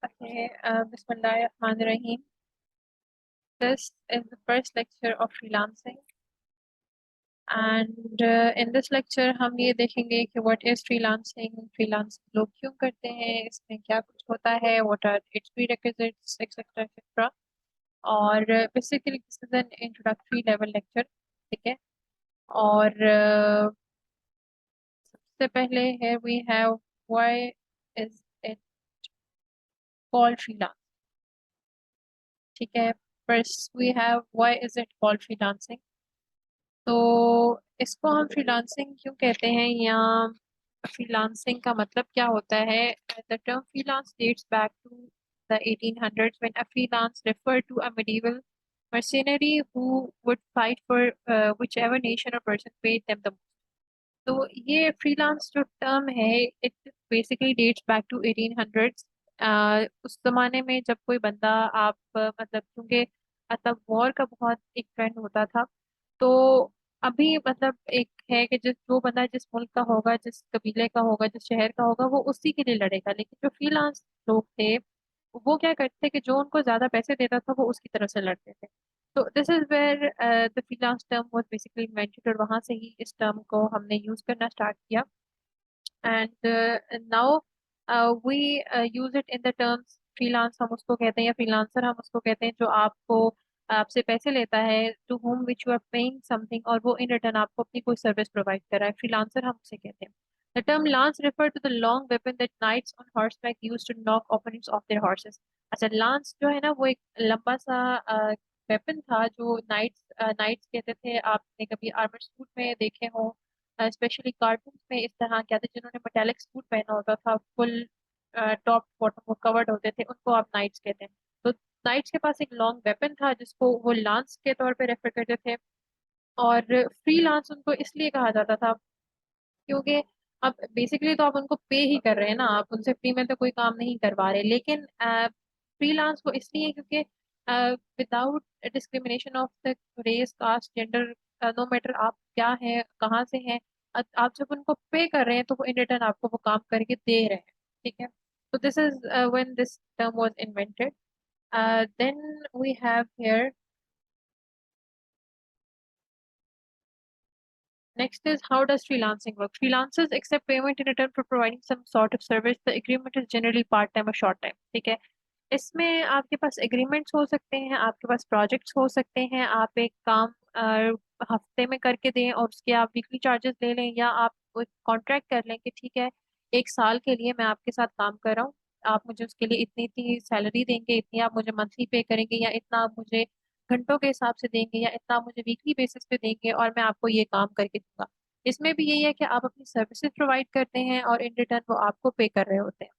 Okay, Bismillahirrahmanirrahim. This is the first lecture of freelancing, and in this lecture हम ये देखेंगे कि what is freelancing, freelance लोग क्यों करते हैं, इसमें क्या कुछ होता है, what are its prerequisites, etc. etc. और basically this is an introductory level lecture, ठीक है। और सबसे पहले here we have why is it called freelance, ठीक है। First we have why is it called freelancing। तो इसको हम फ्रीलांसिंग क्यों कहते हैं, या फ्रीलांसिंग का मतलब क्या होता है। The term freelance dates back to the 1800s when a freelance referred to a medieval mercenary who would fight for whichever nation or person paid them the most। तो ये फ्रीलांस जो टर्म है it basically dates back to 1800s। उस जमाने में जब कोई बंदा आप मतलब क्योंकि मतलब वॉर का बहुत एक ट्रेंड होता था, तो अभी मतलब एक है कि जिस जो बंदा जिस मुल्क का होगा, जिस कबीले का होगा, जिस शहर का होगा, वो उसी के लिए लड़ेगा। लेकिन जो फ्रीलांस लोग थे वो क्या करते थे कि जो उनको ज्यादा पैसे देता था वो उसकी तरफ से लड़ते थे। तो this is where the freelance term was basically invented, और वहां से ही इस टर्म को हमने यूज करना स्टार्ट किया। And now we use it in the terms freelance हम उसको कहते हैं, या फ्रीलांसर हम उसको कहते हैं जो आपको आपसे पैसे लेता है, to whom which you are paying something, और वो इन रिटर्न आपको अपनी कोई सर्विस प्रोवाइड कर रहा है, फ्रीलांसर हम उसे कहते हैं। The term lance refer to the long weapon that knights on horseback used to knock opponents off their horses। अच्छा, लांस जो है ना वो एक लंबा सा वेपन था जो नाइट्स नाइट्स कहते थे। आपने कभी आर्मर सूट में देखे हो, स्पेशली कार्टून्स में इस तरह क्या थे, जिन्होंने मेटेलिक सूट पहना होता था, फुल टॉप बॉटम वो कवर्ड होते थे, उनको आप नाइट्स कहते हैं। तो नाइट्स के पास एक लॉन्ग वेपन था जिसको वो लांस के तौर पे रेफर करते थे। और फ्री लांस उनको इसलिए कहा जाता था क्योंकि अब बेसिकली तो आप उनको पे ही कर रहे हैं ना, आप उनसे फ्री में तो कोई काम नहीं करवा रहे। लेकिन फ्रीलांस वो इसलिए क्योंकि without discrimination of the race, caste, gender, no matter आप क्या हैं, कहाँ से हैं, आप जब उनको पे कर रहे हैं तो वो इन रिटर्न आपको वो काम करके दे रहे हैं, ठीक है। तो this is when this term was invented. Then we have here next is how does freelancing work? Freelancers accept payment in return for providing some sort of service. The agreement is generally part time or short time, ठीक है। इसमें आपके पास agreements हो सकते हैं, आपके पास projects हो सकते हैं, आप एक काम हफ्ते में करके दें और उसके आप वीकली चार्जेस ले लें, या आप कॉन्ट्रैक्ट कर लें कि ठीक है एक साल के लिए मैं आपके साथ काम कर रहा हूँ, आप मुझे उसके लिए इतनी इतनी सैलरी देंगे, इतनी आप मुझे मंथली पे करेंगे, या इतना आप मुझे घंटों के हिसाब से देंगे, या इतना आप मुझे वीकली बेसिस पे देंगे, और मैं आपको ये काम करके दूंगा। इसमें भी यही है कि आप अपनी सर्विसेज प्रोवाइड करते हैं और इन रिटर्न वो आपको पे कर रहे होते हैं।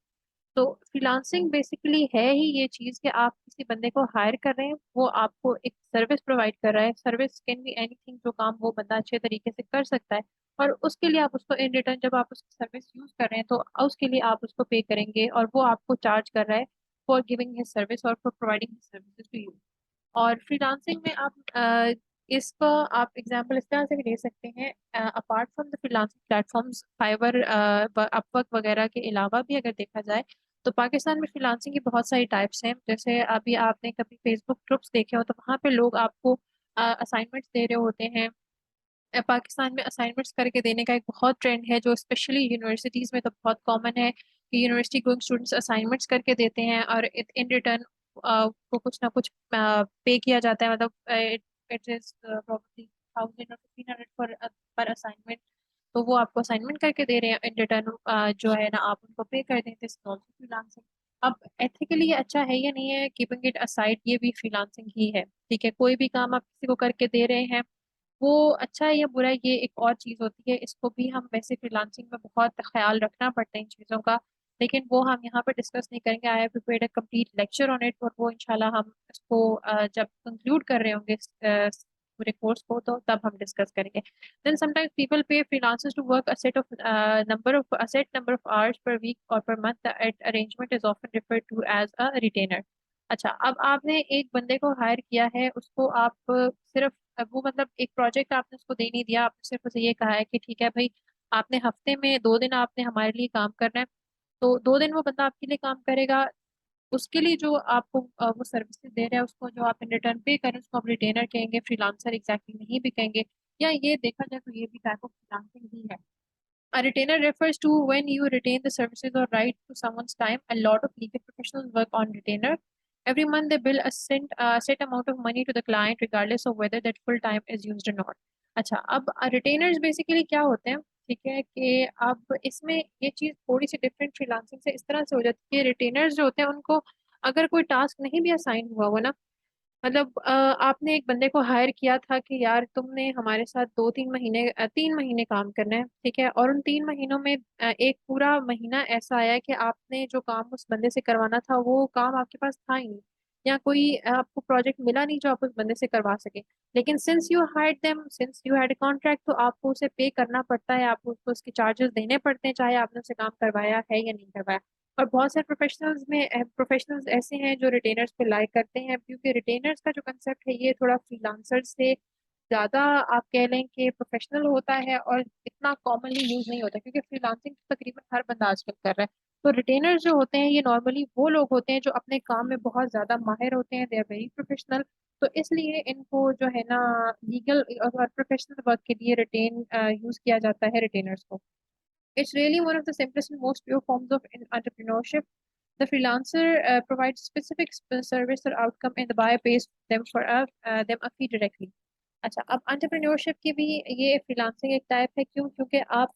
तो फ्रीलांसिंग बेसिकली है ही ये चीज कि आप किसी बंदे को हायर कर रहे हैं, वो आपको एक सर्विस प्रोवाइड कर रहा है। सर्विस कैन बी एनीथिंग, जो काम वो बंदा अच्छे तरीके से कर सकता है, और उसके लिए आप उसको इन रिटर्न जब आप उसकी सर्विस यूज कर रहे हैं तो उसके लिए आप उसको पे करेंगे, और वो आपको चार्ज कर रहा है फॉर गिविंग हिज सर्विस और for providing his services to you. और फ्रीलांसिंग में आप इसको आप एग्जांपल इस तरह से भी ले सकते हैं, apart from the freelancing platforms Fiverr, Upwork वगैरह के अलावा भी अगर देखा जाए तो पाकिस्तान में फ्रीलांसिंग की बहुत सारी टाइप्स हैं। जैसे अभी आपने कभी फेसबुक ग्रुप्स देखे हो तो वहाँ पे लोग आपको असाइनमेंट्स दे रहे होते हैं। पाकिस्तान में असाइनमेंट्स करके देने का एक बहुत ट्रेंड है, जो स्पेशली यूनिवर्सिटीज में तो बहुत कॉमन है कि यूनिवर्सिटी गोइंग स्टूडेंट्स असाइनमेंट्स करके देते हैं, और इन रिटर्न को कुछ ना कुछ पे किया जाता है। मतलब इट इज प्रॉब्लली 1000 और 1500 पर असाइनमेंट। तो वो आपको असाइनमेंट करके दे रहे हैं, इन रिटर्न जो है ना आप उनको पे कर देते हैं फ्रीलांसिंग। अब एथिकली ये अच्छा है या नहीं है, कीपिंग इट असाइड, ये भी फ्रीलांसिंग ही है, ठीक है। कोई भी काम आप किसी को करके दे रहे हैं, वो अच्छा है या बुरा है, ये एक और चीज होती है। इसको भी हम वैसे फ्रीलांसिंग में बहुत ख्याल रखना पड़ता है इन चीजों का, लेकिन वो हम यहाँ पर डिस्कस नहीं करेंगे। I have prepared a complete lecture on it, और वो इंशाल्लाह हम इसको जब कंक्लूड कर रहे होंगे इस पूरे कोर्स को, तो तब हम डिस्कस करेंगे। Then sometimes people pay freelancers to work a set number of hours per week और per month. The arrangement is often referred to as a retainer. अच्छा, अब आपने एक बंदे को हायर किया है, उसको आप सिर्फ वो मतलब एक प्रोजेक्ट आपने उसको दे नहीं दिया, आपने सिर्फ उसे ये कहा है कि ठीक है भाई, आपने हफ्ते में 2 दिन आपने हमारे लिए काम करना है, तो 2 दिन वो बंदा आपके लिए काम करेगा। उसके लिए जो आपको वो सर्विसेज दे रहे हैं उसको जो आप इन रिटर्न पे करें उसको आप रिटेनर कहेंगे, फ्रीलांसर एग्जैक्टली नहीं भी कहेंगे। या ये देखा जाए तो ये भी टाइप ऑफ फ्रीलांसिंग ही है। A retainer refers to when you retain the services or right to someone's time. A lot of legal professionals work on retainer. Every month they bill a set amount of money to the client regardless of whether that full time is used or not. अच्छा, अब retainers basically क्या होते हैं? ठीक है कि अब इसमें ये चीज़ थोड़ी सी डिफरेंट फ्रीलांसिंग से इस तरह से हो जाती है कि रिटेनर्स जो होते हैं उनको अगर कोई टास्क नहीं भी असाइन हुआ हो ना, मतलब आपने एक बंदे को हायर किया था कि यार तुमने हमारे साथ 2-3 महीने 3 महीने काम करना है, ठीक है, और उन 3 महीनों में एक पूरा महीना ऐसा आया कि आपने जो काम उस बंदे से करवाना था वो काम आपके पास था ही नहीं, या कोई आपको प्रोजेक्ट मिला नहीं जो आप उस बंदे से करवा सके। लेकिन since you hired them, since you had contract, तो आपको उसे पे करना पड़ता है, आपको उसको उसके चार्जेस देने पड़ते हैं चाहे आपने उसे काम करवाया है या नहीं करवाया। और बहुत सारे प्रोफेशनल्स ऐसे हैं जो रिटेनर्स पे लाइक करते हैं, क्योंकि रिटेनर्स का जो कंसेप्ट है ये थोड़ा फ्रीलांसर से ज़्यादा आप कह लें कि प्रोफेशनल होता है और इतना कॉमनली यूज नहीं होता, क्योंकि फ्रीलांसिंग तकरीबन हर बंदा आजकल कर रहा है। तो रिटेनर्स जो होते हैं ये नॉर्मली वो लोग होते हैं जो अपने काम में बहुत ज़्यादा माहिर होते हैं, दे आर वेरी प्रोफेशनल। तो इसलिए इनको जो है ना लीगल और प्रोफेशनल वर्क के लिए रिटेन यूज किया जाता है रिटेनर्स को। It's really one of the simplest and most pure forms of entrepreneurship. The freelancer provides specific service or outcome, and the buyer pays them a fee directly. अच्छा, अब entrepreneurship की भी ये freelancing एक टाइप है। क्यों? क्योंकि आप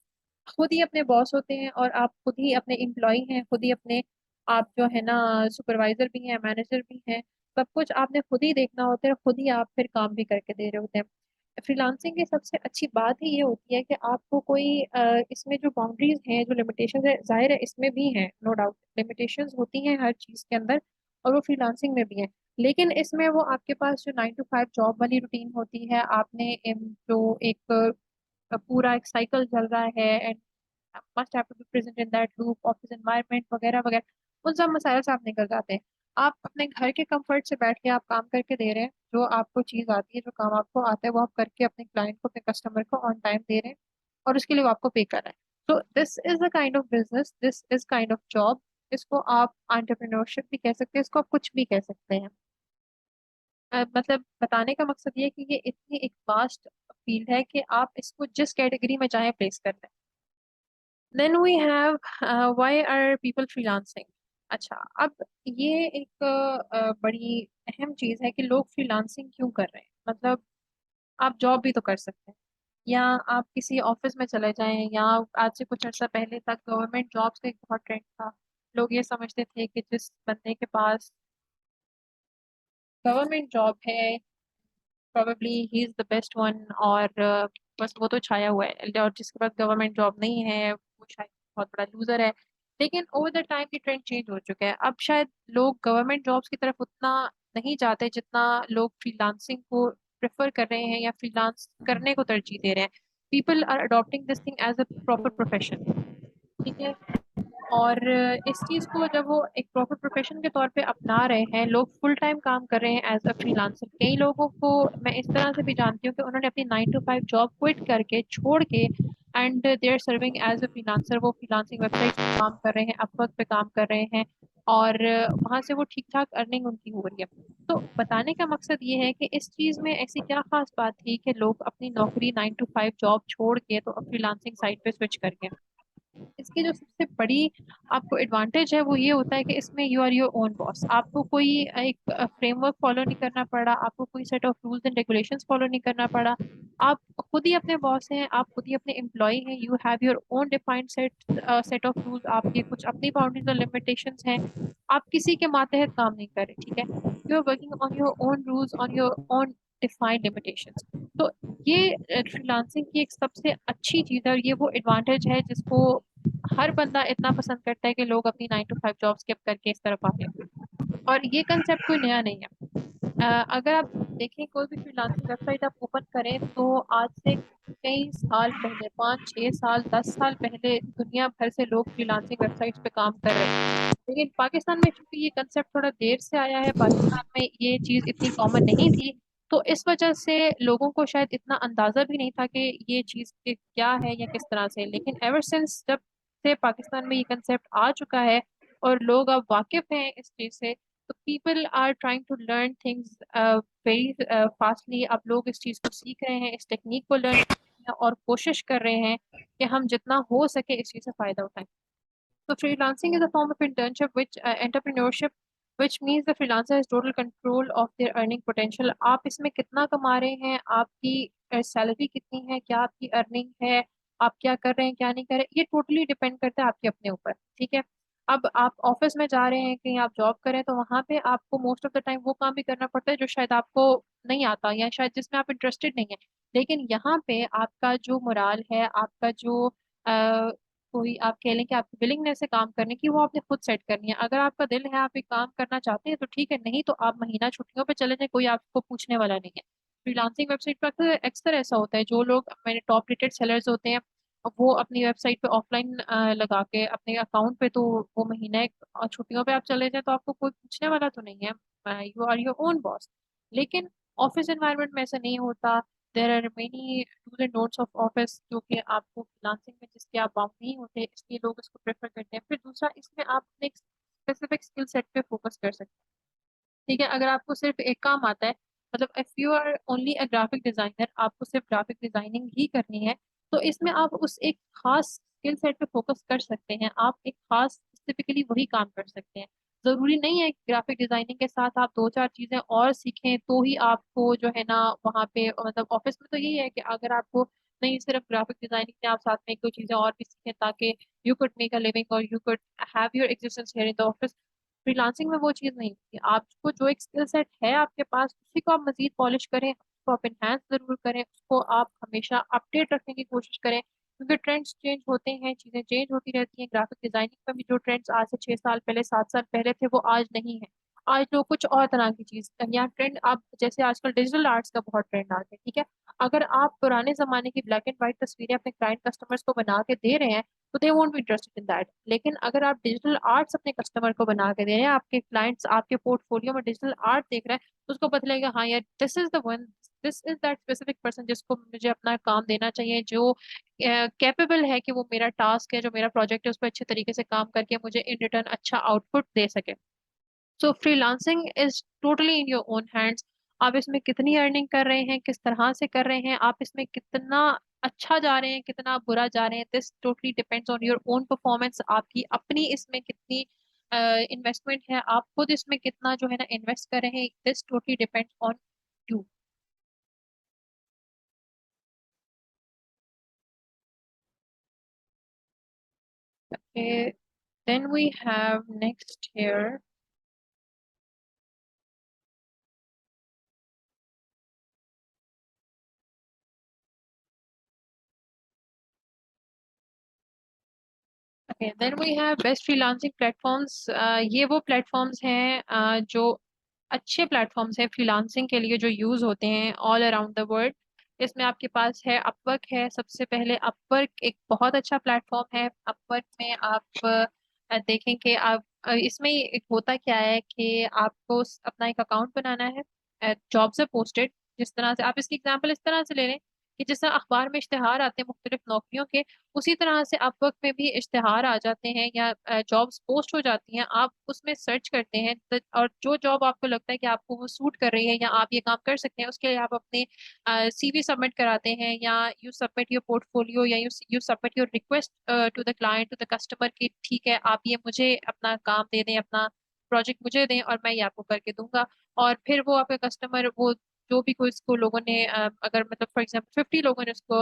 खुद ही अपने बॉस होते हैं और आप खुद ही अपने एम्प्लॉय हैं, खुद ही अपने आप जो है ना सुपरवाइजर भी हैं, मैनेजर भी हैं। सब कुछ आपने खुद ही देखना होता है, खुद ही आप फिर काम भी करके दे रहे होते हैं। फ्रीलांसिंग की सबसे अच्छी बात ही ये होती है कि आपको कोई इसमें जो बाउंड्रीज हैं, जो लिमिटेशंस है, जाहिर है इसमें भी हैं, नो डाउट लिमिटेशंस होती हैं हर चीज़ के अंदर, और वो फ्रीलांसिंग में भी हैं। लेकिन इसमें वो आपके पास जो 9 to 5 जॉब वाली रूटीन होती है, आपने जो एक पूरा एक साइकिल चल रहा है, and must have to be present in that loop, office environment वगैरह वगैरह, उन सब मसाइल से आप निकल जाते हैं। आप अपने घर के कंफर्ट से बैठ के आप काम करके दे रहे हैं, जो आपको चीज़ आती है, जो काम आपको आता है वो आप करके अपने क्लाइंट को, अपने कस्टमर को ऑन टाइम दे रहे हैं, और उसके लिए वो आपको पे कर रहे हैं। तो this is the kind of business, this is kind of job. इसको आप एंटरप्रेन्योरशिप भी कह सकते हैं, इसको आप कुछ भी कह सकते हैं। मतलब बताने का मकसद ये है कि ये इतनी एक वास्ट फील्ड है कि आप इसको जिस कैटेगरी में चाहें प्लेस कर दें। Then we have why are people freelancing. अच्छा, अब ये एक बड़ी अहम चीज़ है कि लोग फ्रीलांसिंग क्यों कर रहे हैं। मतलब आप जॉब भी तो कर सकते हैं, या आप किसी ऑफिस में चले जाएं, या आज से कुछ अर्सा पहले तक गवर्नमेंट जॉब्स का एक बहुत ट्रेंड था। लोग ये समझते थे कि जिस बंदे के पास गवर्नमेंट जॉब है probably he is the best one, और बस वो तो छाया हुआ है, और जिसके पास गवर्नमेंट जॉब नहीं है वो शायद बहुत बड़ा लूजर है। लेकिन ओवर द टाइम ये ट्रेंड चेंज हो चुका है, अब शायद लोग गवर्नमेंट जॉब्स की तरफ उतना नहीं जाते जितना लोग फ्रीलांसिंग को प्रेफर कर रहे हैं या फ्रीलांस करने को तरजीह दे रहे हैं। People are adopting this thing as a proper profession, ठीक है। और इस चीज़ को जब वो एक प्रॉपर प्रोफेशन के तौर पे अपना रहे हैं, लोग फुल टाइम काम कर रहे हैं एज अ फ्रीलांसर। कई लोगों को मैं इस तरह से भी जानती हूँ कि उन्होंने अपनी 9 to 5 जॉब क्विट करके छोड़ के and they are serving as a freelancer. वो फ्रीलांसिंग वेबसाइट पे काम कर रहे हैं, अपवर्क पे काम कर रहे हैं, और वहाँ से वो ठीक ठाक अर्निंग उनकी हो रही है। तो बताने का मकसद ये है कि इस चीज़ में ऐसी क्या खास बात थी कि लोग अपनी नौकरी 9 to 5 जॉब छोड़ के तो फ्रीलांसिंग साइट पे स्विच कर गए। इसकी जो सबसे बड़ी आपको एडवांटेज है वो ये होता है कि इसमें you are your own boss. आपको कोई एक फ्रेमवर्क फॉलो नहीं करना पड़ा, आपको कोई set of rules and regulations follow नहीं करना पड़ा। आप खुद ही अपने बॉस हैं, आप खुद ही अपने एम्प्लॉय हैं, you have your own defined set of rules, आपके कुछ अपनी बाउंड्रीज और लिमिटेशंस हैं। आप किसी के मातहत काम नहीं कर रहे, ठीक है। You are working on your own rules, on your own defined limitations. तो ये फ्रीलांसिंग की एक सबसे अच्छी चीज़ है, और ये वो एडवांटेज है जिसको हर बंदा इतना पसंद करता है कि लोग अपनी 9 to 5 जॉब स्किप करके इस तरफ आ गए। और ये कंसेप्ट कोई नया नहीं है। अगर आप देखें कोई भी फ्रीलांसिंग वेबसाइट आप ओपन करें तो आज से कई साल पहले, 5-6 साल 10 साल पहले दुनिया भर से लोग फ्रीलांसिंग वेबसाइट्स पे काम कर रहे हैं। लेकिन पाकिस्तान में चूंकि ये कंसेप्ट थोड़ा देर से आया है, पाकिस्तान में ये चीज़ इतनी कॉमन नहीं थी, तो इस वजह से लोगों को शायद इतना अंदाजा भी नहीं था कि ये चीज़ क्या है या किस तरह से। लेकिन एवर सिंस जब से पाकिस्तान में ये कंसेप्ट आ चुका है, और लोग अब वाकिफ हैं इस चीज़ से, तो people are trying to learn things very fastly. अब लोग इस चीज़ को सीख रहे हैं, इस टेक्निक को लर्न कर रहे हैं और कोशिश कर रहे हैं कि हम जितना हो सके इस चीज़ से फ़ायदा उठाएं। So freelancing is a form of internship which entrepreneurship which means the freelancer has total control of their earning potential। आप इसमें कितना कमा रहे हैं, आपकी सैलरी कितनी है, क्या आपकी अर्निंग है, आप क्या कर रहे हैं क्या नहीं कर रहे, ये टोटली डिपेंड करता है आपके अपने ऊपर। ठीक है। अब आप ऑफिस में जा रहे हैं, कहीं आप जॉब करें, तो वहां पे आपको मोस्ट ऑफ द टाइम वो काम भी करना पड़ता है जो शायद आपको नहीं आता या शायद जिसमें आप इंटरेस्टेड नहीं है। लेकिन यहाँ पे आपका जो मोराल है, आपका जो कोई आप कह लें कि आपकी विलिंगनेस है काम करने की, वो आपने खुद सेट करनी है। अगर आपका दिल है आप एक काम करना चाहते हैं तो ठीक है, नहीं तो आप महीना छुट्टियों पे चले जाए, कोई आपको पूछने वाला नहीं है। फ्रीलांसिंग वेबसाइट पर अक्सर अक्सर ऐसा होता है, जो लोग मेरे टॉप रेटेड सेलर्स होते हैं वो अपनी वेबसाइट पे ऑफलाइन लगा के अपने अकाउंट पे, तो वो महीने छुट्टियों पे आप चले जाए तो आपको कोई पूछने वाला तो नहीं है, you are your own boss. लेकिन ऑफिस एनवायरनमेंट में ऐसा नहीं होता। There are many dos and don'ts of office जो कि आपको फ्रीलांसिंग में जिसके आप बाउंड नहीं होते, इसलिए लोग इसको प्रेफर करते हैं। फिर दूसरा, इसमें आप अपने एक स्पेसिफिक स्किल सेट पे फोकस कर सकते हैं। ठीक है। अगर आपको सिर्फ एक काम आता है, मतलब if you are only a graphic designer, आपको सिर्फ ग्राफिक डिजाइनिंग ही करनी है, तो इसमें आप उस एक खास स्किल सेट पे फोकस कर सकते हैं। आप एक खास स्पेसिफिकली वही काम कर सकते हैं। जरूरी नहीं है कि ग्राफिक डिजाइनिंग के साथ आप दो चार चीजें और सीखें तो ही आपको जो है ना वहाँ पे, मतलब ऑफिस में तो यही है कि अगर आपको नहीं सिर्फ ग्राफिक डिजाइनिंग में आप साथ में एक दो चीजें और भी सीखें ताकि you could make a living और you could have your existence here in the office. Freelancing में वो चीज़ नहीं होती। आपको जो एक स्किल सेट है आपके पास, उसी को आप मजीद पॉलिश करें, उसको आप इनहेंस जरूर करें, उसको आप हमेशा अपडेट रखने की कोशिश करें, क्योंकि ट्रेंड्स चेंज होते हैं, चीज़ें चेंज होती रहती हैं। ग्राफिक डिजाइनिंग में भी जो ट्रेंड्स आज से 6 साल पहले 7 साल पहले थे वो आज नहीं है। आज लोग कुछ और तरह की चीज या ट्रेंड, आप जैसे आजकल डिजिटल आर्ट्स का बहुत ट्रेंड आ गया। ठीक है। अगर आप पुराने जमाने की ब्लैक एंड व्हाइट तस्वीरें अपने क्लाइंट कस्टमर्स को बना के दे रहे हैं तो they won't be interested in that. लेकिन अगर आप डिजिटल आर्ट्स अपने कस्टमर को बना के दे रहे हैं, आपके क्लाइंट्स आपके पोर्टफोलियो में डिजिटल आर्ट देख रहे हैं, तो उसको पता लगेगा हाँ यार, this is the one, this is that specific person जिसको मुझे अपना काम देना चाहिए, जो कैपेबल है कि वो मेरा टास्क है, जो मेरा प्रोजेक्ट है उस पर अच्छे तरीके से काम करके मुझे इन रिटर्न अच्छा आउटपुट दे सके। So freelancing is totally in your own hands. आप इसमें कितनी अर्निंग कर रहे हैं, किस तरह से कर रहे हैं, आप इसमें कितना अच्छा जा रहे हैं, कितना बुरा जा रहे हैं, this totally depends on your own performance. आपकी अपनी इसमें कितनी इन्वेस्टमेंट है, आप खुद इसमें कितना जो है ना इन्वेस्ट कर रहे हैं, this totally depends on you. Okay, then we have next here. Okay, then we have best freelancing platforms। ये वो प्लेटफॉर्म्स हैं जो अच्छे प्लेटफॉर्म्स हैं फ्रीलांसिंग के लिए, जो यूज होते हैं ऑल अराउंड द वर्ल्ड। इसमें आपके पास है अपवर्क है। सबसे पहले अपवर्क एक बहुत अच्छा प्लेटफॉर्म है। अपवर्क में आप देखें कि आप इसमें एक होता क्या है कि आपको अपना एक अकाउंट बनाना है, जॉब से पोस्टेड। जिस तरह से आप इसकी एग्जांपल इस तरह से ले लें कि जिस तरह अखबार में इश्तेहार आते हैं मुख्तलिफ नौकरियों के, उसी तरह से अपवर्क में भी इश्तेहार आ जाते हैं या जॉब्स पोस्ट हो जाती हैं। आप उसमें सर्च करते हैं और जो जॉब आपको लगता है कि आपको वो सूट कर रही है या आप ये काम कर सकते हैं, उसके लिए आप अपने सीवी सबमिट कराते हैं, या यू सबमिट योर पोर्टफोलियो, या you submit your request to the client, to the customer कि ठीक है आप ये मुझे अपना काम दे दें, अपना प्रोजेक्ट मुझे दें और मैं ये आपको करके दूंगा। और फिर वो आपके कस्टमर, वो जो भी कोई इसको लोगों ने अगर मतलब फॉर एग्जांपल 50 लोगों ने उसको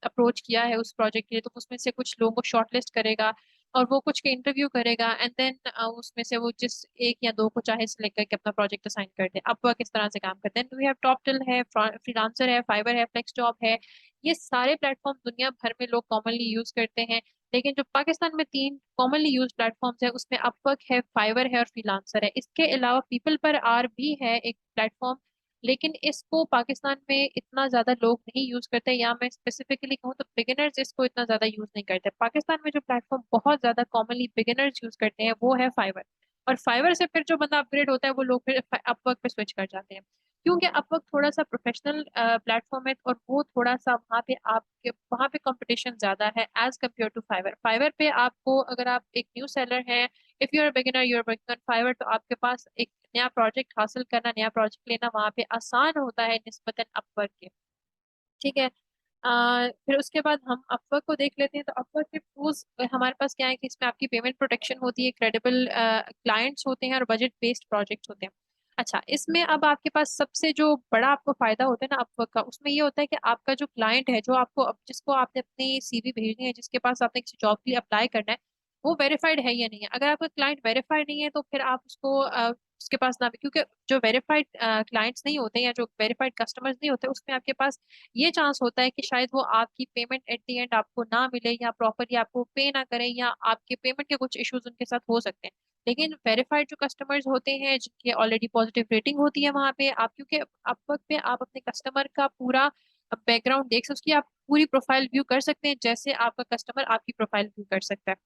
अप्रोच किया है उस प्रोजेक्ट के लिए, तो उसमें से कुछ लोगों को शॉर्टलिस्ट करेगा और वो कुछ के इंटरव्यू करेगा, एंड देन उसमें से वो जिस एक या दो को चाहे सिलेक्ट करके अपना प्रोजेक्ट असाइन कर दे। अब वह किस तरह से काम करते हैं, वी हैव टॉपटिल है, फ्रीलांसर है, फाइवर है, फ्लेक्स जॉब है। ये सारे प्लेटफॉर्म दुनिया भर में लोग कॉमनली यूज करते हैं। लेकिन जो पाकिस्तान में तीन कॉमनली यूज प्लेटफॉर्म्स है, उसमें अपवर्क है, फाइवर है और फ्रीलांसर है। इसके अलावा पीपल पर आर भी है एक प्लेटफॉर्म, लेकिन इसको पाकिस्तान में इतना ज्यादा लोग नहीं यूज करते, या मैं स्पेसिफिकली कहूँ तो बिगिनर्स इसको इतना ज्यादा यूज नहीं करते। पाकिस्तान में जो प्लेटफॉर्म बहुत ज्यादा कॉमनली बिगिनर्स यूज करते हैं वो है फाइवर। और फाइवर से फिर जो बंदा अपग्रेड होता है वो लोग फिर अपवर्क पे स्विच कर जाते हैं, क्योंकि अपवर्क थोड़ा सा प्रोफेशनल प्लेटफॉर्म है और वो थोड़ा सा वहाँ पे कंपटीशन ज्यादा है as compare to Fiverr. Fiverr पे आपको, अगर आप एक न्यू सेलर हैं if you are beginner, you are working on Fiverr, तो आपके पास एक नया प्रोजेक्ट हासिल करना, नया प्रोजेक्ट लेना वहाँ पे आसान होता है निस्बतन अपवर्क के। ठीक है। फिर उसके बाद हम अपवर्क को देख लेते हैं। तो अपवर्क के टूल्स हमारे पास क्या है कि इसमें आपकी पेमेंट प्रोटेक्शन होती है, क्रेडिबल क्लाइंट्स होते हैं और बजट बेस्ड प्रोजेक्ट होते हैं। अच्छा, इसमें अब आपके पास सबसे जो बड़ा आपको फायदा होता है ना अपवर्क का, उसमें ये होता है कि आपका जो क्लाइंट है, जो आपको जिसको आपने अपनी सीवी भेजनी है, जिसके पास आपने किसी जॉब के लिए अप्लाई करना है, वो वेरीफाइड है या नहीं है। अगर आपका क्लाइंट वेरीफाइड नहीं है तो फिर आप उसको उसके पास ना, क्योंकि जो वेरीफाइड क्लाइंट्स नहीं होते या जो वेरीफाइड कस्टमर्स नहीं होते, उसमें आपके पास ये चांस होता है कि शायद वो आपकी पेमेंट एट द एंड आपको ना मिले, या प्रॉपरली आपको पे ना करें, या आपके पेमेंट के कुछ इश्यूज उनके साथ हो सकते हैं। लेकिन वेरीफाइड जो कस्टमर्स होते हैं, जिनकी ऑलरेडी पॉजिटिव रेटिंग होती है वहां पे आप, क्योंकि आप वक्त पे आप अपने कस्टमर का पूरा बैकग्राउंड देख सकते, उसकी आप पूरी प्रोफाइल व्यू कर सकते हैं, जैसे आपका कस्टमर आपकी प्रोफाइल व्यू कर सकता है।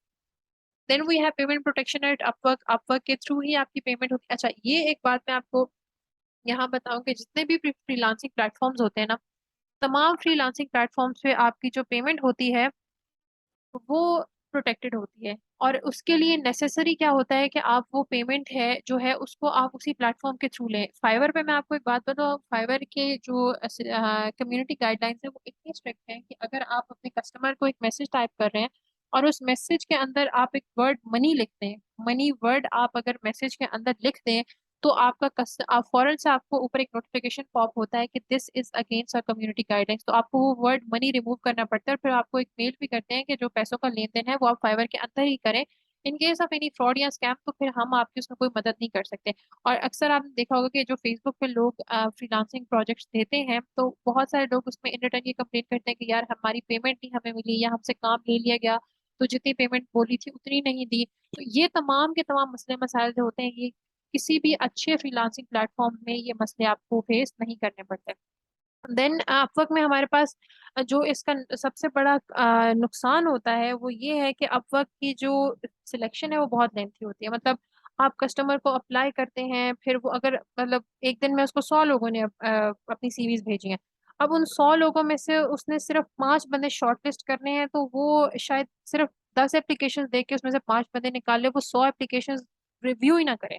Then we have payment protection at Upwork. Upwork के थ्रू ही आपकी पेमेंट होती है। अच्छा, ये एक बात मैं आपको यहाँ बताऊं कि जितने भी फ्रीलांसिंग प्लेटफॉर्म्स होते हैं ना, तमाम फ्रीलांसिंग प्लेटफॉर्म्स पे आपकी जो पेमेंट होती है वो प्रोटेक्टेड होती है। और उसके लिए नेसेसरी क्या होता है कि आप वो पेमेंट है जो है उसको आप उसी प्लेटफॉर्म के थ्रू लें। फाइवर पे मैं आपको एक बात बताऊँ, फाइवर के जो कम्युनिटी गाइडलाइंस है वो इतनी स्ट्रिक्ट है कि अगर आप अपने कस्टमर को एक मैसेज टाइप कर रहे हैं और उस मैसेज के अंदर आप एक वर्ड मनी लिखते हैं, मनी वर्ड आप अगर मैसेज के अंदर लिख दें, तो आपका आप फौरन से आपको ऊपर एक नोटिफिकेशन पॉप होता है कि this is against our community guidelines. तो आपको वो वर्ड मनी रिमूव करना पड़ता है, और फिर आपको एक मेल भी करते हैं कि जो पैसों का लेन देन है वो आप फाइवर के अंदर ही करें। In case of any fraud या स्कैम, तो फिर हम आपकी उसमें कोई मदद नहीं कर सकते। और अक्सर आपने देखा होगा कि जो फेसबुक पे लोग फ्रीलांसिंग प्रोजेक्ट्स देते हैं, तो बहुत सारे लोग उसमें इन रिटर्न ये कंप्लेन करते हैं कि यार हमारी पेमेंट नहीं हमें मिली, या हमसे काम ले लिया गया, तो जितनी पेमेंट बोली थी उतनी नहीं दी। तो ये तमाम के तमाम मसले मसाइल जो होते हैं, ये किसी भी अच्छे फ्रीलांसिंग प्लेटफॉर्म में ये मसले आपको फेस नहीं करने पड़ते। देन अपवर्क में हमारे पास जो इसका सबसे बड़ा नुकसान होता है वो ये है कि अपवर्क की जो सिलेक्शन है वो बहुत लेंथी होती है। मतलब आप कस्टमर को अप्लाई करते हैं, फिर वो अगर मतलब एक दिन में उसको 100 लोगों ने अपनी सीवीज भेजी हैं, अब उन 100 लोगों में से उसने सिर्फ 5 बंदे शॉर्टलिस्ट करने हैं, तो वो शायद सिर्फ 10 एप्लीकेशन देख के उसमें से 5 बंदे निकाल ले, वो 100 एप्लीकेशन रिव्यू ही ना करे।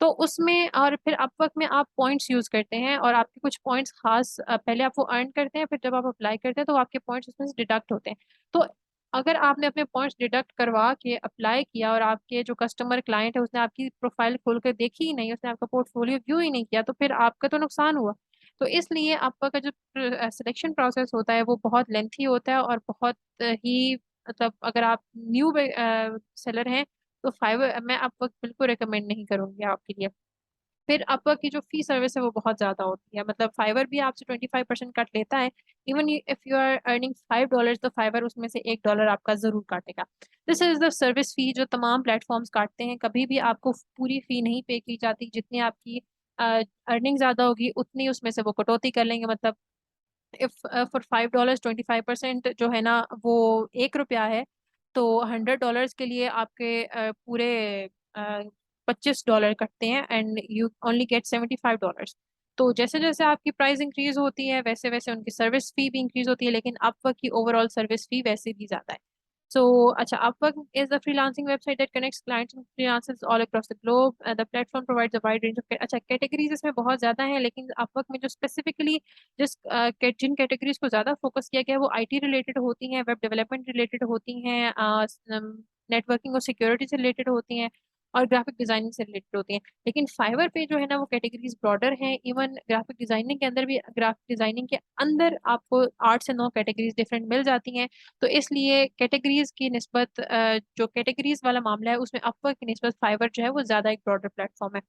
तो उसमें और फिर अपवर्क में आप पॉइंट्स यूज करते हैं, और आपके कुछ पॉइंट्स खास पहले आप वो अर्न करते हैं, फिर जब आप अप्लाई करते हैं तो आपके पॉइंट्स उसमें से डिडक्ट होते हैं। तो अगर आपने अपने पॉइंट्स डिडक्ट करवा के अप्लाई किया, और आपके जो कस्टमर क्लाइंट है उसने आपकी प्रोफाइल खोल कर देखी ही नहीं, उसने आपका पोर्टफोलियो व्यू ही नहीं किया, तो फिर आपका तो नुकसान हुआ। तो इसलिए आपका का जो सिलेक्शन प्रोसेस होता है वो बहुत लेंथी होता है, और बहुत ही मतलब अगर आप न्यू सेलर हैं तो फाइवर मैं अपवर्क बिल्कुल रिकमेंड नहीं करूंगी आपके लिए। फिर अपवर्क की जो फी सर्विस है वो बहुत ज्यादा होती है। मतलब फाइवर भी आपसे 25% कट लेता है। Even if you are earning $5, तो फाइवर उसमें से $1 आपका जरूर काटेगा। This is the service fee जो तमाम प्लेटफॉर्म्स काटते हैं। कभी भी आपको पूरी फी नहीं पे की जाती, जितनी आपकी अर्निंग ज्यादा होगी उतनी उसमें से वो कटौती कर लेंगे। मतलब इफ फॉर $5 25% जो है ना वो ₹1 है, तो $100 के लिए आपके पूरे $25 कटते हैं, एंड यू ओनली गेट $75। तो जैसे जैसे आपकी प्राइस इंक्रीज होती है वैसे वैसे उनकी सर्विस फी भी इंक्रीज होती है, लेकिन अपवर्क की ओवरऑल सर्विस फी वैसे भी ज्यादा है। So, अच्छा, Upwork is a freelancing website that connects clients and freelancers all across the globe. The platform provides a wide range of अच्छा कैटेगरीज इसमें बहुत ज्यादा हैं, लेकिन Upwork में जो स्पेसिफिकली जिन कैटेगरीज को ज्यादा फोकस किया गया है वो आईटी रिलेटेड होती हैं, वेब डेवलपमेंट रिलेटेड होती हैं, नेटवर्किंग और सिक्योरिटी से रिलेटेड होती हैं, और ग्राफिक डिजाइनिंग से रिलेटेड होती हैं। लेकिन फाइवर पे जो है ना वो कैटेगरीज ब्रॉडर हैं। इवन ग्राफिक डिजाइनिंग के अंदर भी, ग्राफिक डिजाइनिंग के अंदर आपको 8 से 9 कैटेगरीज डिफरेंट मिल जाती हैं। तो इसलिए कैटेगरीज की निस्बत जो कैटेगरीज वाला मामला है उसमें अपवर्क की निस्बत फाइवर जो है वो ज्यादा एक ब्रॉडर प्लेटफॉर्म है।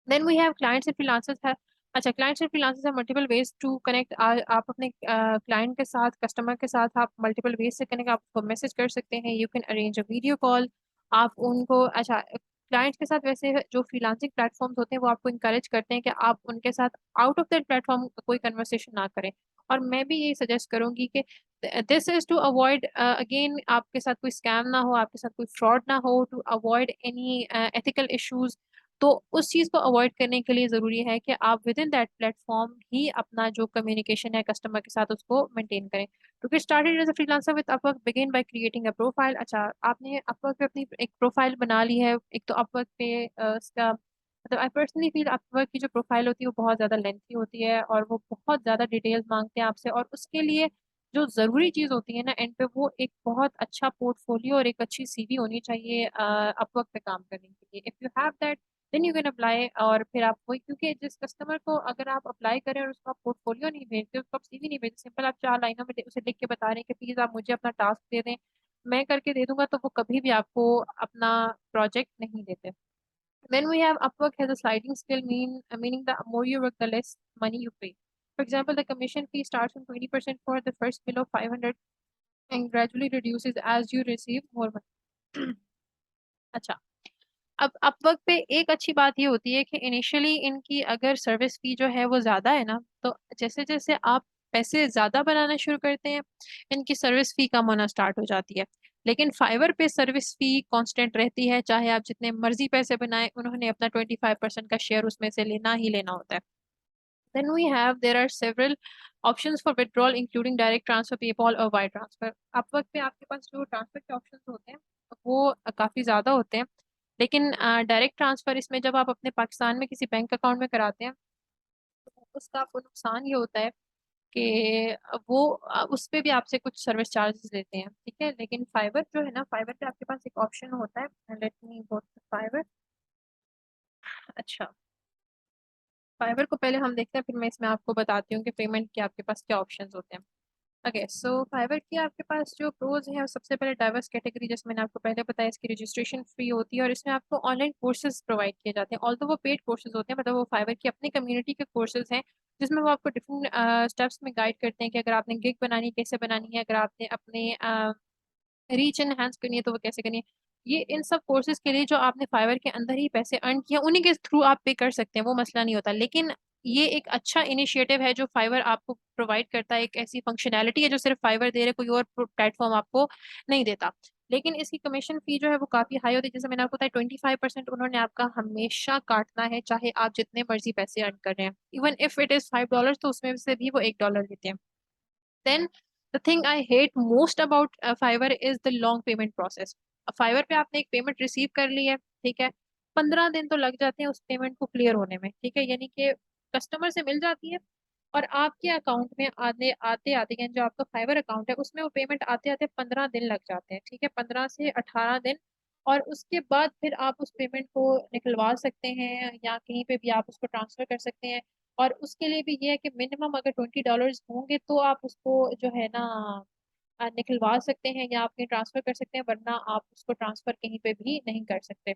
Then we have clients and freelancers है। अच्छा, क्लाइंट्स एंड फ्रीलांसर्स है मल्टीपल वेज टू कनेक्ट। आप अपने क्लाइंट के साथ, कस्टमर के साथ आप मल्टीपल वेज से कनेक्ट, आप मैसेज कर सकते हैं, you can arrange a video call. आप उनको अच्छा क्लाइंट्स के साथ वैसे जो फ्रीलांसिंग प्लेटफॉर्म्स होते हैं वो आपको इनकरेज करते हैं कि आप उनके साथ आउट ऑफ दैट प्लेटफॉर्म कोई कन्वर्सेशन ना करें। और मैं भी यही सजेस्ट करूंगी कि this is to avoid again आपके साथ कोई स्कैम ना हो, आपके साथ कोई फ्रॉड ना हो, to avoid any ethical issues. तो उस चीज़ को अवॉइड करने के लिए ज़रूरी है कि आप विद इन दैट प्लेटफॉर्म ही अपना जो कम्युनिकेशन है कस्टमर के साथ उसको मेंटेन करें। To get started as a freelancer with Upwork, begin by creating a profile. अच्छा, आपने अपवर्क पे अपनी एक प्रोफाइल बना ली है। एक तो अपवर्क पे उसका मतलब आई पर्सनली फील अपवर्क की जो प्रोफाइल होती है वो बहुत ज़्यादा लेंथी होती है और वो बहुत ज़्यादा डिटेल्स मांगते हैं आपसे, और उसके लिए जो ज़रूरी चीज़ होती है ना एंड पे, वो एक बहुत अच्छा पोर्टफोलियो और एक अच्छी सीवी होनी चाहिए अपवर्क पे काम करने के लिए। If you have that then you can apply. और फिर आप वही, क्योंकि जिस कस्टमर को अगर आप अप्लाई करें और उसको आप पोर्टफोलियो नहीं भेजते, उसको आप सीवी नहीं भेजते, सिंपल आप 4 लाइनों में उसे लिख के बता रहे हैं कि प्लीज आप मुझे अपना टास्क दे दें, मैं करके दे दूंगा, तो वो कभी भी आपको अपना प्रोजेक्ट नहीं देते। Then we have Upwork has a sliding scale meaning the more you work, the less money you pay. For example, the commission fee starts from 20% for the first bill of 500 and gradually reduces as you receive more money. अच्छा, अब Upwork पे एक अच्छी बात ये होती है कि इनिशियली इनकी अगर सर्विस फी जो है वो ज़्यादा है ना, तो जैसे जैसे आप पैसे ज़्यादा बनाना शुरू करते हैं इनकी सर्विस फी कम होना स्टार्ट हो जाती है। लेकिन फाइवर पे सर्विस फी कांस्टेंट रहती है, चाहे आप जितने मर्जी पैसे बनाएं, उन्होंने अपना 25% का शेयर उसमें से लेना ही लेना होता है। Then we have there are several options for withdrawal including direct transfer, PayPal और wire transfer। अपवर्क पे आपके पास जो ट्रांसफर के ऑप्शंस होते हैं वो काफ़ी ज़्यादा होते हैं, लेकिन डायरेक्ट ट्रांसफ़र इसमें जब आप अपने पाकिस्तान में किसी बैंक अकाउंट में कराते हैं तो उसका आपको नुकसान ये होता है कि वो उस पे भी आपसे कुछ सर्विस चार्जेस लेते हैं, ठीक है। लेकिन फाइबर जो है ना, फाइबर पे आपके पास एक ऑप्शन होता है, let me go to Fiverr. अच्छा, फाइबर को पहले हम देखते हैं, फिर मैं इसमें आपको बताती हूँ कि पेमेंट के आपके पास क्या ऑप्शंस होते हैं। ओके, सो फाइवर की आपके पास जो प्रोज है, सबसे पहले डाइवर्स कैटेगरी, जैसे मैंने आपको पहले बताया, इसकी रजिस्ट्रेशन फ्री होती है और इसमें आपको ऑनलाइन कोर्सेज प्रोवाइड किए जाते हैं। ऑल्दो वो पेड कोर्सेज होते हैं, मतलब वो फाइवर की अपनी कम्युनिटी के कोर्सेज हैं जिसमें वो आपको डिफरेंट स्टेप्स में गाइड करते हैं कि अगर आपने गिग बनानी है कैसे बनानी है, अगर आपने अपने रीच एनहांस करनी है तो वो कैसे करनी है। ये इन सब कोर्सेज के लिए जो आपने फाइवर के अंदर ही पैसे अर्न किया उन्हीं के थ्रू आप पे कर सकते हैं, वो मसला नहीं होता। लेकिन ये एक अच्छा इनिशिएटिव है जो फाइवर आपको प्रोवाइड करता है, एक ऐसी फंक्शनैलिटी है जो सिर्फ फाइवर दे रहे, कोई और प्लेटफॉर्म आपको नहीं देता। लेकिन इसकी कमीशन फी जो है वो काफी हाई होती है, जैसे मैंने आपको बताया 25% उन्होंने आपका हमेशा काटना है, चाहे आप जितने मर्जी पैसे अर्न कर रहे हैं। इवन इफ इट इज $5 तो उसमें से भी वो $1 लेते हैं। Then the thing I hate most about Fiverr is the long payment process. Fiverr पे आपने एक पेमेंट रिसीव कर ली है, ठीक है, 15 दिन तो लग जाते हैं उस पेमेंट को क्लियर होने में, ठीक है, यानी कि कस्टमर से मिल जाती है और आपके अकाउंट में आने आते आते यानी जो आपका फाइवर अकाउंट है उसमें वो पेमेंट आते आते 15 दिन लग जाते हैं, ठीक है, 15 से 18 दिन। और उसके बाद फिर आप उस पेमेंट को निकलवा सकते हैं या कहीं पे भी आप उसको ट्रांसफर कर सकते हैं। और उसके लिए भी ये है कि मिनिमम अगर $20 होंगे तो आप उसको जो है ना निकलवा सकते हैं या आपने ट्रांसफर कर सकते हैं, वरना आप उसको ट्रांसफर कहीं पे भी नहीं कर सकते।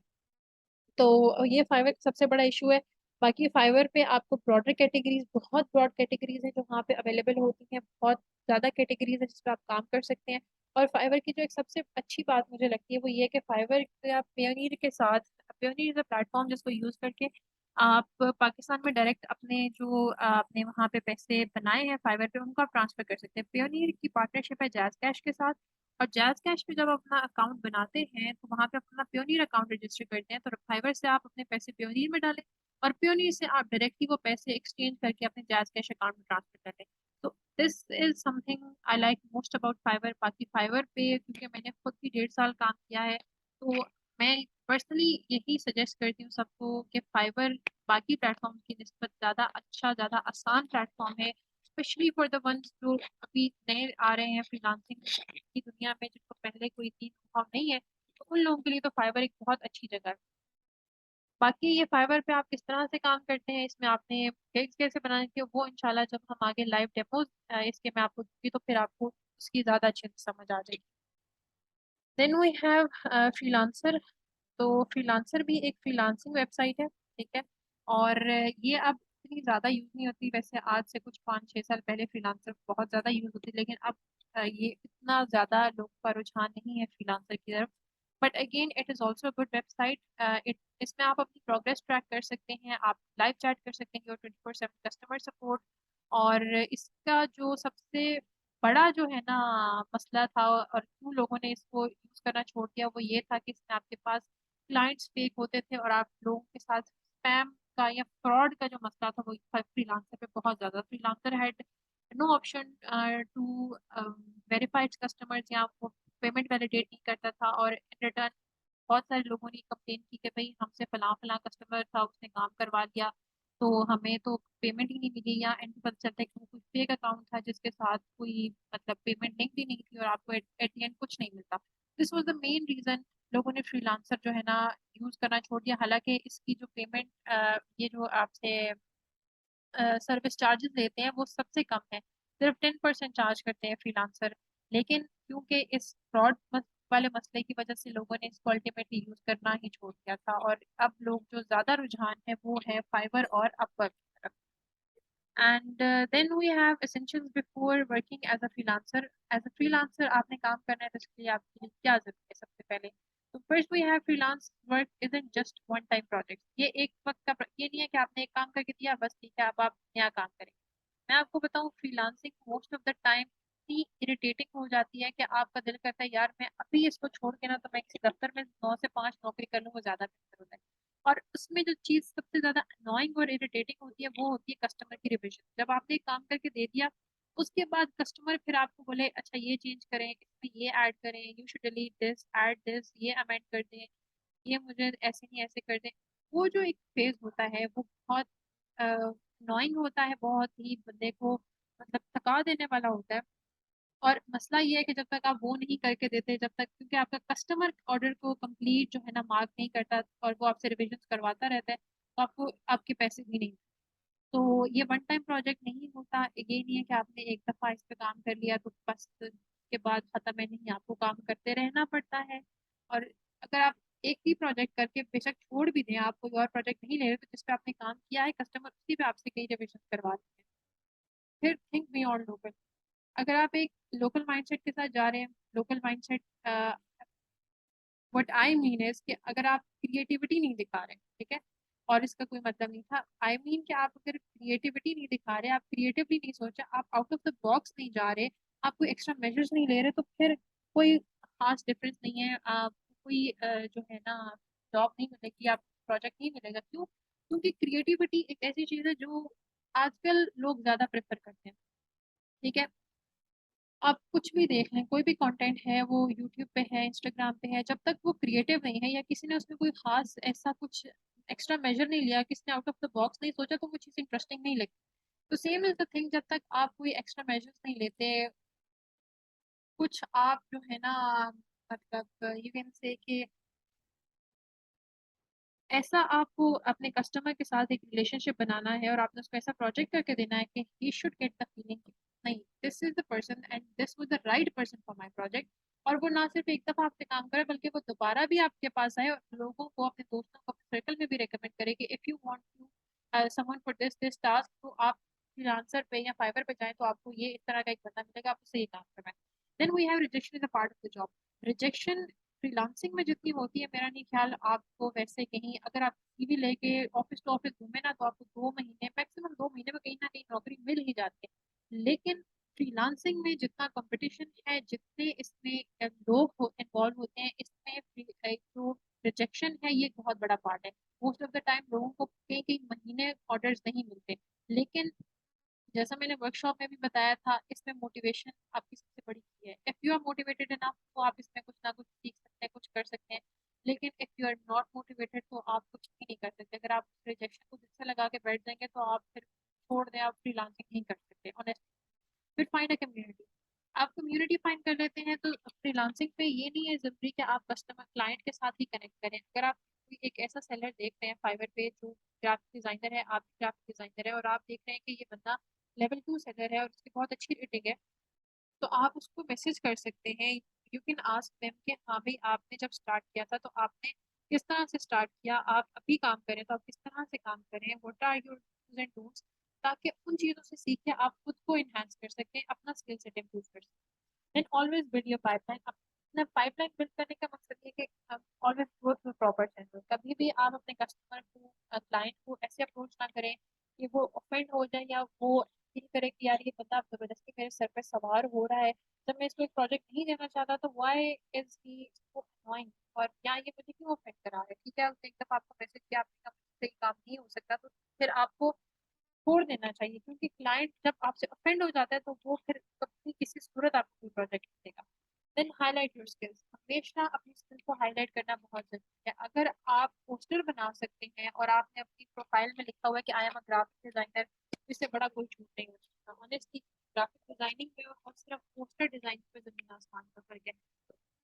तो ये फाइवर का सबसे बड़ा इशू है। बाकी फाइवर पे आपको ब्रॉडर कैटेगरीज, बहुत ब्रॉड कैटेगरीज हैं जो वहाँ पे अवेलेबल होती हैं, बहुत ज़्यादा कैटेगरीज हैं जिस पे आप काम कर सकते हैं। और फाइवर की जो एक सबसे अच्छी बात मुझे लगती है वो ये है कि फाइवर आप पेयोनीर के साथ, पेयोनीर इज अ प्लेटफॉर्म जिसको यूज़ करके आप पाकिस्तान में डायरेक्ट अपने जो आपने वहाँ पे पैसे बनाए हैं फाइवर पे उनको आप ट्रांसफर कर सकते हैं। पेयोनीर की पार्टनरशिप है जैज़ कैश के साथ, और जैज़ कैश पे जब आप अपना अकाउंट बनाते हैं तो वहाँ पे अपना प्योनीर अकाउंट रजिस्टर करते हैं, तो फाइवर से आप अपने पैसे प्योनीर में डालें और प्योनीर से आप डायरेक्टली वो पैसे एक्सचेंज करके अपने जैज़ कैश अकाउंट में ट्रांसफर कर लें। तो this is something I like most about Fiverr. बाकी फाइवर पे क्योंकि मैंने खुद भी 1.5 साल काम किया है, तो मैं पर्सनली यही सजेस्ट करती हूँ सबको कि फाइवर बाकी प्लेटफॉर्म की निस्बत ज़्यादा अच्छा, ज़्यादा आसान प्लेटफॉर्म है, स्पेशली फॉर द वंस जो अभी नए आ रहे हैं फ्रीलांसिंग की दुनिया में, जिनको पहले कोई चीज अनुभव नहीं है, तो उन लोगों के लिए तो फाइवर एक बहुत अच्छी जगह है। बाकी ये फाइवर पे आप किस तरह से काम करते हैं, इसमें आपने गिग्स कैसे बनाने थे, वो इंशाल्लाह जब हम आगे लाइव डेमोज इसके मैं आपको दूंगी तो फिर आपको उसकी ज़्यादा अच्छे से समझ आ जाएगी। Then we have Freelancer. तो फ्रीलांसर भी एक फ्रीलांसिंग वेबसाइट है, ठीक है, और ये अब इतनी ज़्यादा यूज़ नहीं होती। वैसे आज से कुछ 5-6 साल पहले फ्रीलांसर बहुत ज़्यादा यूज़ होती, लेकिन अब ये इतना ज़्यादा लोगों का रुझान नहीं है फ्रीलांसर की तरफ। But again it is also good website. It इसमें आप अपनी प्रोग्रेस ट्रैक कर सकते हैं, आप लाइव चैट कर सकते हैं, और 24/7 कस्टमर सपोर्ट। और इसका जो सबसे बड़ा जो है ना मसला था और क्यों लोगों ने इसको यूज़ करना छोड़ दिया, वो ये था कि इसमें आपके पास क्लाइंट्स फेक होते थे और आप लोगों के साथ स्पैम का या फ्रॉड का जो मसला था वो फ्रीलांसर पे बहुत ज़्यादा। Freelancer had no option to verified customers, या वो पेमेंट वैलिडेट नहीं करता था, और इन रिटर्न बहुत सारे लोगों ने कंप्लेन की कि भाई हमसे फलां फलां कस्टमर था, उसने काम करवा दिया तो हमें तो पेमेंट ही नहीं मिली, या एंड पता चलता है कि वो कोई फेक अकाउंट था जिसके साथ कोई मतलब पेमेंट लिंक भी नहीं थी और आपको एट द एंड कुछ नहीं मिलता। This was the main reason लोगों ने फ्रीलांसर जो है ना यूज करना छोड़ दिया। हालांकि इसकी जो पेमेंट ये जो आपसे सर्विस चार्जेस लेते हैं वो सबसे कम है, सिर्फ 10% चार्ज करते हैं फ्रीलांसर। लेकिन क्योंकि इस फ्रॉड वाले मसले की वजह से लोगों ने इसको अल्टीमेटली यूज करना ही छोड़ दिया था, और अब लोग जो ज्यादा रुझान है वो है फाइवर और अपवर्क की तरफ। And then we have essentials before working as a freelancer. As a freelancer आपने काम करना है तो इसके लिए आपके लिए क्या जरूरी है? सबसे पहले तो first we have freelance work isn't just one time project. ये एक वक्त का ये नहीं है कि आपने एक काम करके दिया बस ठीक है अब आप नया काम करें। मैं आपको बताऊं freelancing most of the time इतनी इरिटेटिंग हो जाती है कि आपका दिल करता है यार मैं अभी इसको छोड़ के ना तो मैं किसी दफ्तर में 9 से 5 नौकरी कर लूँ, वो ज्यादा बेहतर होता है। और उसमें जो चीज सबसे ज्यादा अनोइंग और इरिटेटिंग होती है वो होती है कस्टमर की रिविजन। जब आपने एक काम करके दे दिया उसके बाद कस्टमर फिर आपको बोले अच्छा ये चेंज करें, इसमें ये ऐड करें, you should delete this, add this, ये अमेंड कर दें, ये मुझे ऐसे नहीं ऐसे कर दें। वो जो एक फेज होता है वो बहुत अनोइंग होता है, बहुत ही बंदे को मतलब थका देने वाला होता है। और मसला ये है कि जब तक आप वो नहीं करके देते, जब तक क्योंकि आपका कस्टमर ऑर्डर को कंप्लीट जो है ना मार्क नहीं करता और वो आपसे रिविजन करवाता रहता है तो आपको आपके पैसे भी नहीं। तो ये वन टाइम प्रोजेक्ट नहीं होता, ये नहीं है कि आपने एक दफा इस पे काम कर लिया तो बस के बाद खत्म है, नहीं आपको काम करते रहना पड़ता है। और अगर आप एक ही प्रोजेक्ट करके बेशक छोड़ भी दें, आप कोई और प्रोजेक्ट नहीं ले रहे तो जिस पे आपने काम किया है कस्टमर उसी पे आपसे कई रिविजन करवा देते हैं। फिर थिंक बियॉन्ड लोकल। अगर आप एक लोकल माइंडसेट के साथ जा रहे हैं, local mindset what I mean is कि अगर आप क्रिएटिविटी नहीं दिखा रहे, ठीक है, और इसका कोई मतलब नहीं था, आई मीन कि आप अगर क्रिएटिविटी नहीं दिखा रहे, आप क्रिएटिवली नहीं सोचा, आप आउट ऑफ द बॉक्स नहीं जा रहे, आप कोई एक्स्ट्रा मेजर्स नहीं ले रहे, तो फिर कोई खास डिफरेंस नहीं है। आप कोई जो है ना जॉब नहीं मिलेगी, आप प्रोजेक्ट नहीं मिलेगा। क्यों? क्योंकि क्रिएटिविटी एक ऐसी चीज है जो आजकल लोग ज्यादा प्रेफर करते हैं, ठीक है। आप कुछ भी देख लें, कोई भी कंटेंट है वो यूट्यूब पे है, इंस्टाग्राम पे है, जब तक वो क्रिएटिव नहीं है या किसी ने उसमें कोई खास ऐसा कुछ एक्स्ट्रा मेजर नहीं लिया, किसी ने आउट ऑफ द बॉक्स नहीं सोचा, तो वो चीज़ इंटरेस्टिंग नहीं लगती। तो सेम इज द थिंग, जब तक आप कोई एक्स्ट्रा मेजर्स नहीं लेते, कुछ आप जो है ना मतलब यू कैन से कि ऐसा आपको अपने कस्टमर के साथ एक रिलेशनशिप बनाना है और आपने उसको ऐसा प्रोजेक्ट करके देना है कि he should get the feeling नहीं this is the person and this was the right person for my project. और वो ना सिर्फ एक दफा आपसे काम करे बल्कि वो दोबारा भी आपके पास आए और लोगों को, अपने दोस्तों को, अपने सर्कल में भी रिकमेंड करे कि if you want to someone for this this task, तो आप फ्रीलांसर पे या फाइवर पे जाएं तो आपको ये इस तरह का एक बंदा मिलेगा, आप उससे ये काम करना है। Then we have rejection is a part of the job. Rejection freelancing में जितनी होती है मेरा नहीं ख्याल आपको वैसे कहीं, अगर आप सीवी लेके ऑफिस टू ऑफिस घूमे ना तो आपको 2 महीने मैक्सिमम 2 महीने में कहीं ना कहीं नौकरी मिल ही जाती है। लेकिन फ्रीलांसिंग में जितना कंपटीशन है, जितने इसमें लोग इन्वॉल्व होते हैं, इसमें जो रिजेक्शन है ये एक बहुत बड़ा पार्ट है। मोस्ट ऑफ द टाइम लोगों को कई कई महीने ऑर्डर्स नहीं मिलते। लेकिन जैसा मैंने वर्कशॉप में भी बताया था, इसमें मोटिवेशन आपकी सबसे बड़ी चीज है। If you are motivated enough तो आप इसमें कुछ ना कुछ सीख सकते हैं, कुछ कर सकते हैं। लेकिन if you are not motivated तो आप कुछ भी नहीं कर सकते। अगर आप रिजेक्शन को दिल से लगा के बैठ जाएंगे तो आप फिर छोड़ दें, आप फ्रीलांसिंग नहीं कर सकते ऑनेस्ट। फिर फाइंड अ कम्युनिटी। आप कम्युनिटी फाइंड कर लेते हैं तो फ्रीलांसिंग पे ये नहीं है जरूरी कि आप कस्टमर क्लाइंट के साथ ही कनेक्ट करें। अगर आप कोई एक ऐसा सेलर देख रहे हैं फाइवर पे जो ग्राफिक डिजाइनर है, आप ग्राफिक डिजाइनर है और आप देख रहे हैं कि ये बंदा लेवल 2 सेलर है और उसकी बहुत अच्छी रेटिंग है, तो आप उसको मैसेज कर सकते हैं। यू कैन आस्क देम कि हाँ भाई आपने जब स्टार्ट किया था तो आपने किस तरह से स्टार्ट किया, आप अभी काम करें तो आप किस तरह से काम करें, what are your dos and don'ts, ताकि उन चीज़ों से सीख के आप खुद को इन्हांस कर सकें, अपना स्किल सेट इम्प्रूव कर सकें। Then always build your pipeline. अपना पाइपलाइन बिल्ड करने का मकसद ये है कि always go through proper channel. कभी भी आप अपने कस्टमर को, क्लाइंट को ऐसे अप्रोच ना करें कि वो ऑफेंड हो जाए या वो फील करे कि यार ये बंदा जबरदस्ती मेरे सर पे सवार हो रहा है जब मैं इसको एक प्रोजेक्ट नहीं देना चाहता, तो why is he so annoying. और या ये मुझे क्यों ऑफेंड करा रहा है, ठीक है, उसने एक दफा आपको मैसेज किया, आपने कहा मुझसे ये काम नहीं हो सकता, तो फिर आपको छोड़ देना चाहिए, क्योंकि क्लाइंट जब आपसे ऑफेंड हो जाता है तो वो फिर कभी किसी सूरत आपको कोई प्रोजेक्ट देगा। देन हाईलाइट योर स्किल्स, हमेशा अपनी स्किल को हाईलाइट करना बहुत जरूरी है। अगर आप पोस्टर बना सकते हैं और आपने अपनी प्रोफाइल में लिखा हुआ है कि I am a graphic designer, इससे बड़ा कोई झूठ नहीं हो सकता ऑनेस्टली। ग्राफिक डिजाइनिंग में और सिर्फ पोस्टर डिजाइनिंग में जमीन आसमान का फर्क है।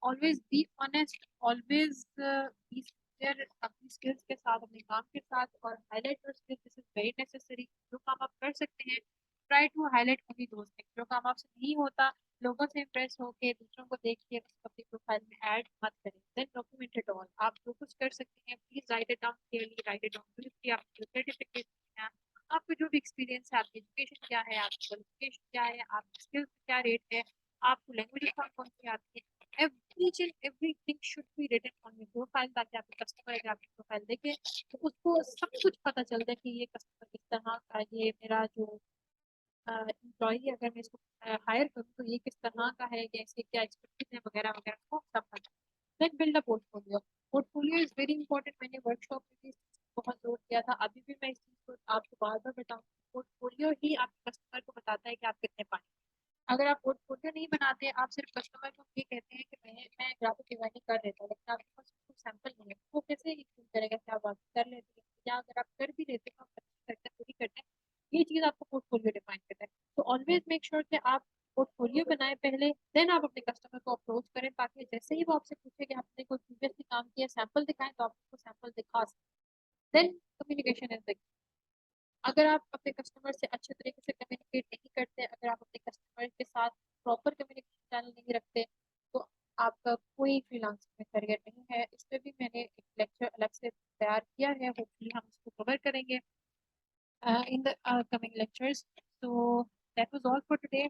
Always be honest, always be sincere अपनी स्किल्स के साथ, अपने काम के साथ, और highlight your skills, this is very necessary. जो काम आप कर सकते हैं, try to highlight only those things. जो काम आपसे नहीं होता, लोगों से इंप्रेस होके, दूसरों को देख के उसको अपनी प्रोफाइल में ऐड मत करें। देन डॉक्यूमेंट इट ऑल, आप जो कुछ कर सकते हैं please right it down clearly, right it down briefly. आपके सर्टिफिकेट हैं, आपका जो भी एक्सपीरियंस है, आपकी एजुकेशन क्या है, आपकी क्वालिफिकेशन क्या है, आपकी स्किल्स क्या रेट है, आपको लैंग्वेज कौन कौन सी आती है, each and everything should be written on your profile, ताकि आपके कस्टमर अगर आपकी प्रोफाइल देखे तो उसको सब कुछ पता चल जाए कि ये कस्टमर किस तरह का, ये मेरा जो एम्प्लॉई अगर मैं इसको हायर करूँ तो ये किस तरह का है, या इसके क्या एक्सपेक्टेशन है, वगैरह वगैरह को सब पता। Then build a portfolio. Portfolio is very important. मैंने वर्कशॉप में भी इस चीज़ को बहुत जोर दिया था, अभी भी मैं इस चीज़ को आपको बार बार बताऊँ। पोर्टफोलियो ही आपके कस्टमर को बताता है कि आप कितने पाए। अगर आप पोर्टफोलियो नहीं बनाते हैं, आप सिर्फ कस्टमर को ये कहते हैं कि मैं ग्राफिक डिजाइनिंग कर लेता हूँ, लेकिन आपके पास कोई सैंपल नहीं है, वो कैसे यकीन करेगा कि आप बात कर लेते हैं, या अगर आप कर भी लेते हैं, आप अच्छी करते हैं, पूरी करते हैं, ये चीज़ आपको पोर्टफोलियो डिफाइन करता है। तो ऑलवेज मेक श्योर कि आप पोर्टफोलियो बनाए पहले, देन आप अपने कस्टमर को अप्रोच करें, ताकि जैसे ही वो आपसे पूछे कि आपने कोई प्रीवियसली काम किया, सैंपल दिखाएं, तो आप उसको सैंपल दिखा सकते। देन कम्युनिकेशन इज द। अगर आप अपने कस्टमर से अच्छे तरीके से कम्युनिकेट नहीं करते, अगर आप अपने कस्टमर के साथ प्रॉपर कम्युनिकेशन चैनल नहीं रखते, तो आपका कोई फ्रीलांसिंग में करियर नहीं है। इस पे भी मैंने एक लेक्चर अलग से तैयार किया है, होपफुली हम उसको कवर करेंगे in the coming lectures. So that was all for today.